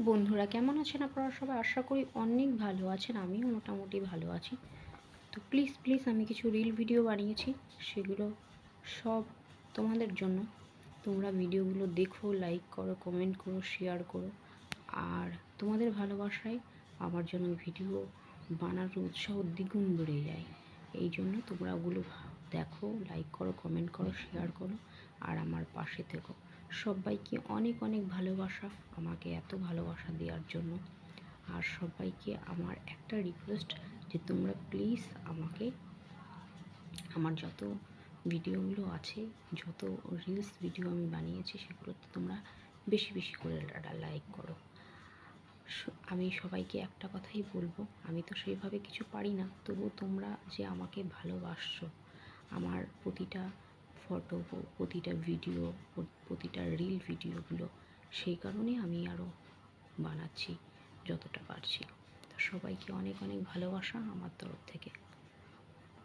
বন্ধুরা, কেমন আছেন আপনারা সবাই? আশা করি অনেক ভালো আছেন। আমিও মোটামুটি ভালো আছি। তো প্লিজ প্লিজ আমি কিছু রিল ভিডিও বানিয়েছি, সেগুলো সব তোমাদের জন্য। তোমরা ভিডিওগুলো দেখো, লাইক করো, কমেন্ট করো, শেয়ার করো। আর তোমাদের ভালোবাসায় আমার জন্য ভিডিও বানানোর উৎসাহ দ্বিগুণ বেড়ে যায়। এই জন্য তোমরা ওগুলো দেখো, লাইক করো, কমেন্ট করো, শেয়ার করো, আর আমার পাশে থেকো। সবাইকে অনেক অনেক ভালোবাসা, আমাকে এত ভালোবাসা দেওয়ার জন্য। আর সবাইকে আমার একটা রিকোয়েস্ট, যে তোমরা প্লিজ আমাকে আমার যত ভিডিওগুলো আছে, যত রিলস ভিডিও আমি বানিয়েছি, সেগুলোতে তোমরা বেশি বেশি করে লাইক করো। আমি সবাইকে একটা কথাই বলবো, আমি তো সেইভাবে কিছু পারি না, তবু তোমরা যে আমাকে ভালোবাসছো, আমার প্রতিটা ফটো, প্রতিটা ভিডিও, প্রতিটা রিল ভিডিওগুলো, সেই কারণে আমি আরও বানাচ্ছি যতটা পারছি। তো সবাইকে অনেক অনেক ভালোবাসা আমার তরফ থেকে।